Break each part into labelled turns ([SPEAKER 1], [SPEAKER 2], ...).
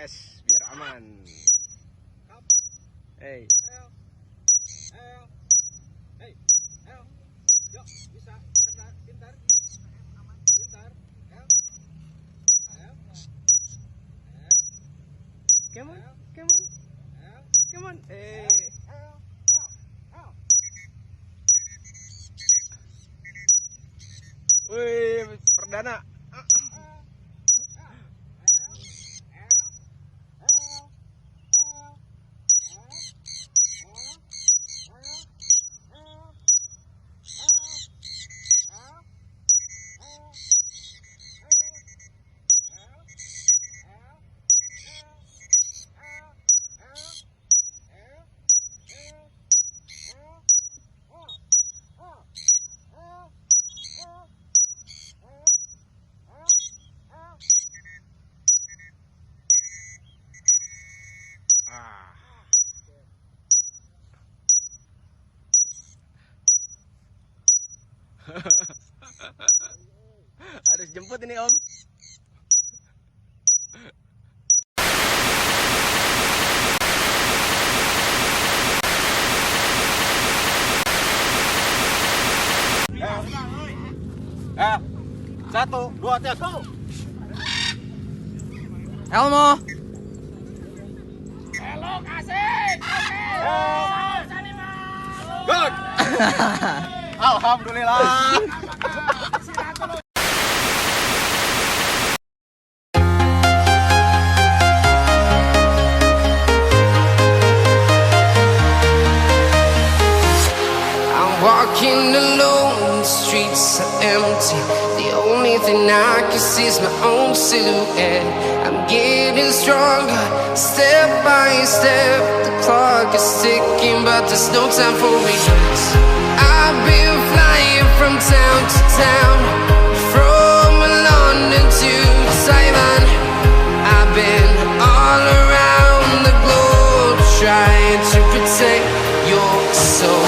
[SPEAKER 1] gas biar aman. Hey.
[SPEAKER 2] Yuk, bisa. Pintar. Pintar.
[SPEAKER 1] Come on. Wih, perdana. Harus jemput ini Om.
[SPEAKER 2] Satu, dua, tiga, go!
[SPEAKER 1] Elmo.
[SPEAKER 2] Hello, kasih! Good! Alhamdulillah!
[SPEAKER 3] Walking alone, the streets are empty. The only thing I can see is my own silhouette. I'm getting stronger, step by step. The clock is ticking, but there's no time for regrets. I've been flying from town to town, from London to Taiwan. I've been all around the globe, trying to protect your soul.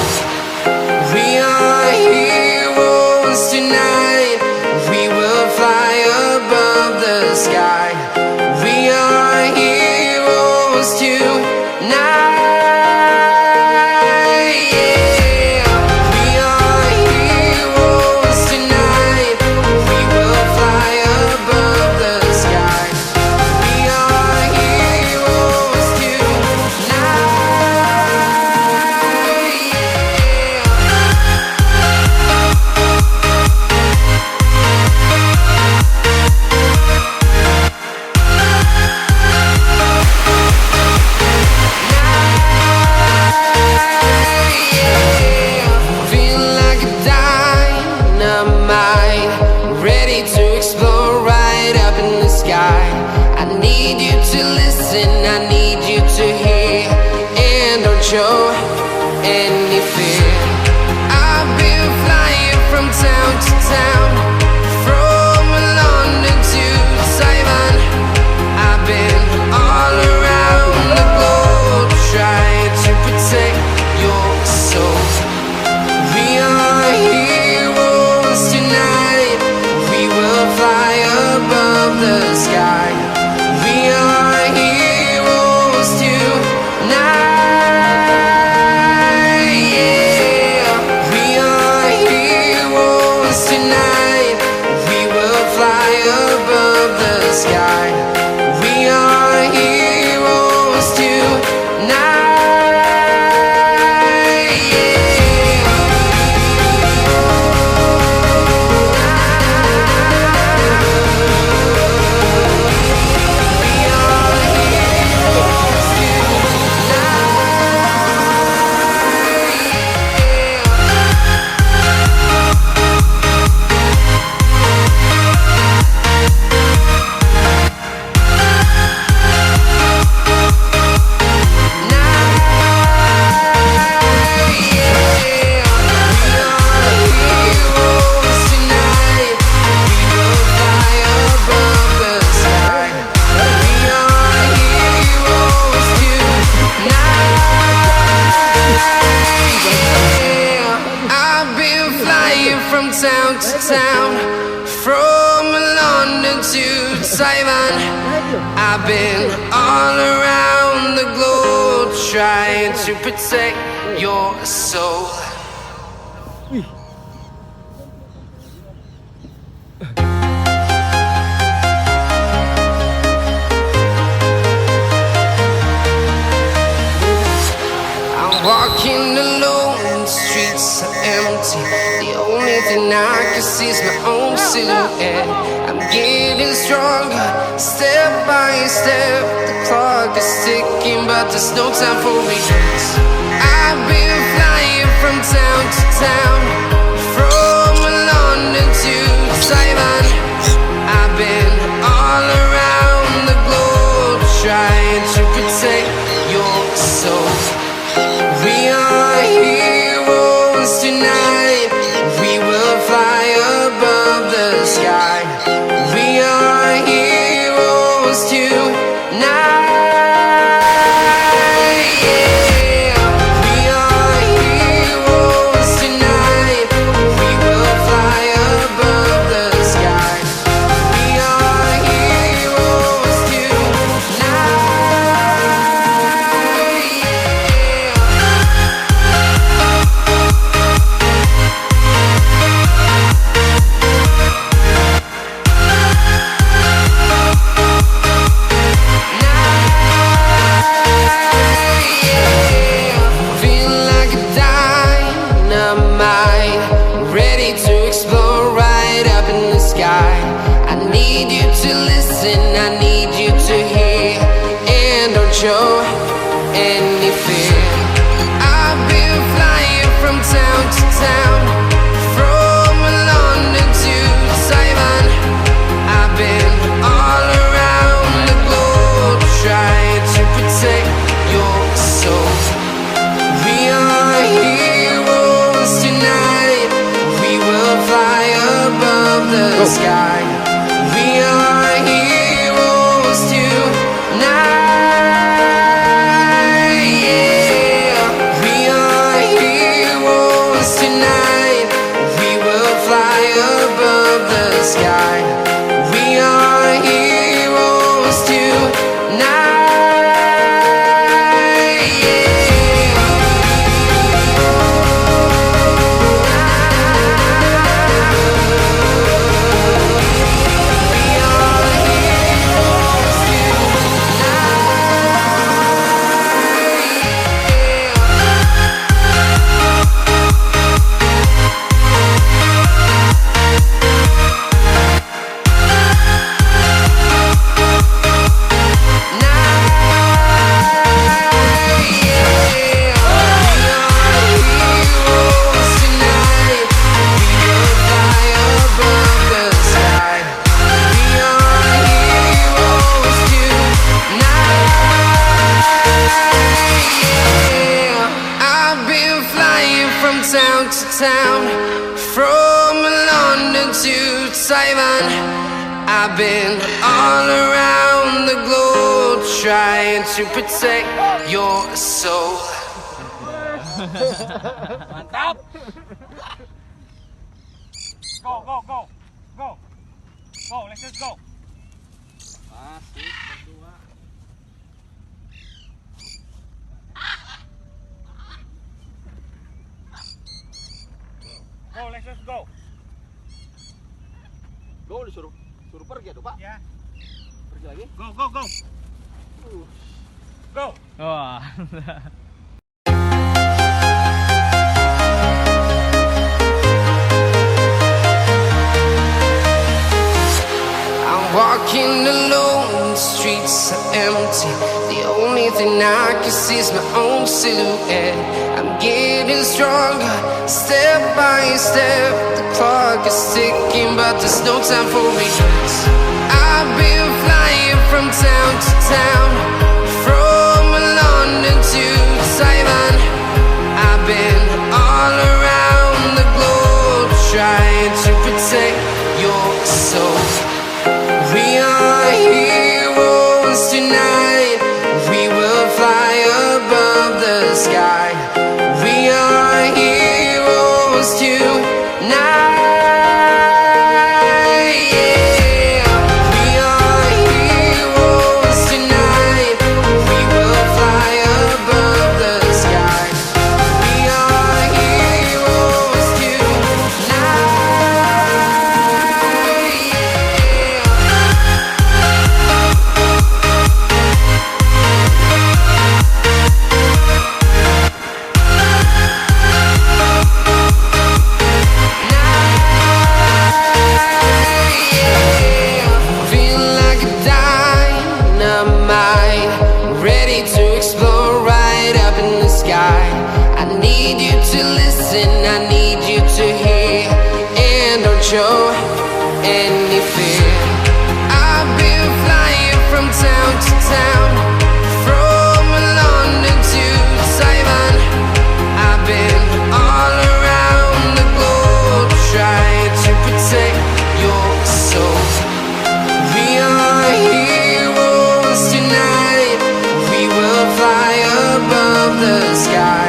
[SPEAKER 3] We are heroes tonight. We will fly above the sky. We are heroes tonight. Yeah. We are heroes tonight. We will fly above the sky. We are heroes tonight. Show any fear. I've been flying from town to town, from London to Taiwan. I've been all around the globe, trying to protect your soul. We are heroes tonight. We will fly above the sky. We are heroes tonight. Town, from London to Taiwan. I've been all around the globe trying to protect your soul. I'm walking alone, the streets are empty. The only thing I can see is my own silhouette. I'm getting stronger, step by step. The clock is ticking, but there's no time for regrets. I've been flying from town to town, from London to Taiwan. I've been all around the globe trying to protect your soul. We are heroes tonight. We will fly above the sky. We are heroes tonight. Yeah. We are heroes tonight. We will fly above the sky. We are heroes tonight. Feel like a dynamite, ready to explode right up in the sky. I need you to listen, I need you to hear, and don't show any fear. I've been flying from town to town, from London to Taiwan. I've been all around the globe trying to protect your soul. We are heroes tonight. We will fly above the sky. We are heroes tonight. Yeah. We are heroes tonight. We will fly above the sky. We are heroes tonight. Town to town, from London to Taiwan. I've been all around the globe trying to protect your soul.
[SPEAKER 2] Mantap. Go, go, go. Go. Go, let's just go. Asik, berdua. Go, let's just go.
[SPEAKER 1] Go, disuruh pergi tuh, Pak.
[SPEAKER 2] Ya.
[SPEAKER 1] Pergi lagi.
[SPEAKER 2] Go, go, go. Go.
[SPEAKER 4] Wah.
[SPEAKER 3] I'm walking alone, the streets are empty. The only thing I can see is my own silhouette. I'm getting stronger, step by step. The clock is ticking, but there's no time for regrets. I've been flying from town to town, from London to Taiwan. I've been all around the globe trying to protect your soul. We are heroes tonight. We will fly above the sky. We are heroes tonight. Yeah. We are heroes. to listen, I need you to hear, and don't show any fear. I've been flying from town to town, from London to Taiwan. I've been all around the globe trying to protect your soul. We are heroes tonight, we will fly above the sky.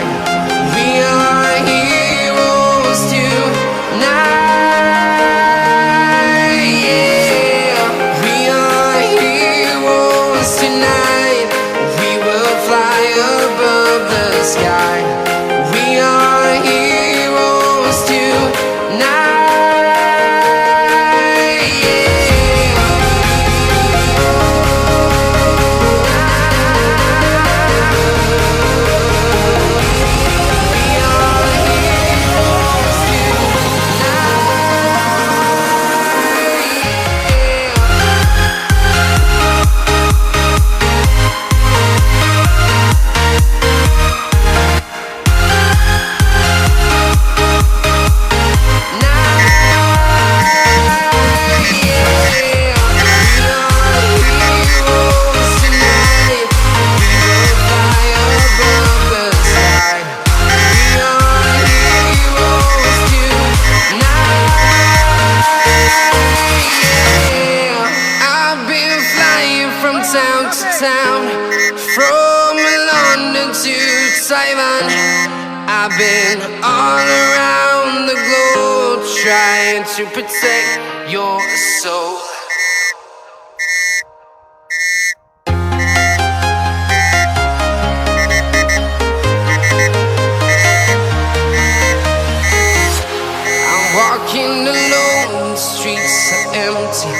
[SPEAKER 3] We are heroes tonight, yeah. We are heroes tonight, we will fly above the sky. We are heroes tonight, yeah. Town to town, from London to Taiwan. I've been all around the globe trying to protect your soul. I'm walking alone, the streets are empty.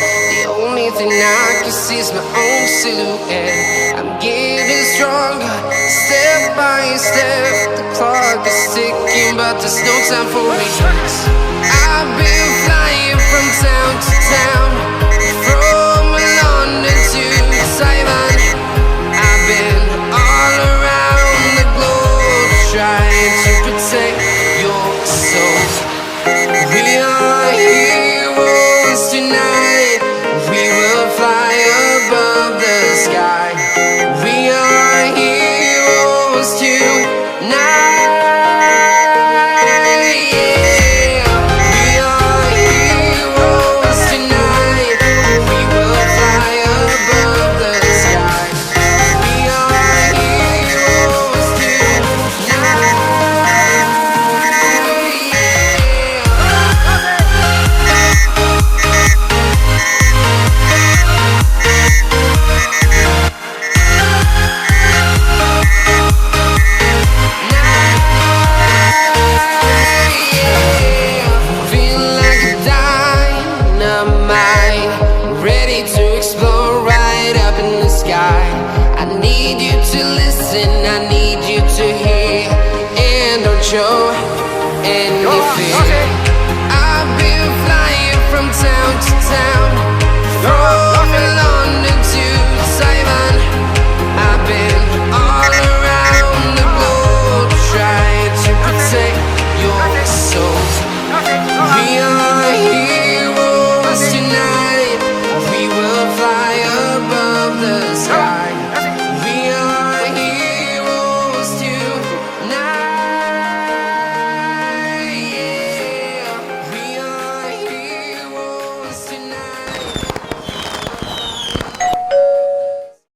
[SPEAKER 3] The only thing I can see is my own silhouette. I'm getting stronger, step by step. The clock is ticking, but there's no time for regrets. I've been flying from town to town, from London to Taiwan. I've been all around the globe trying to protect your soul. We are heroes tonight, we will fly above the sky. We are heroes tonight, yeah. We are heroes tonight, we will fly above the sky. We are heroes tonight, yeah. Feel like a dynamite, ready to explode right up in the sky. I need you to listen, I need you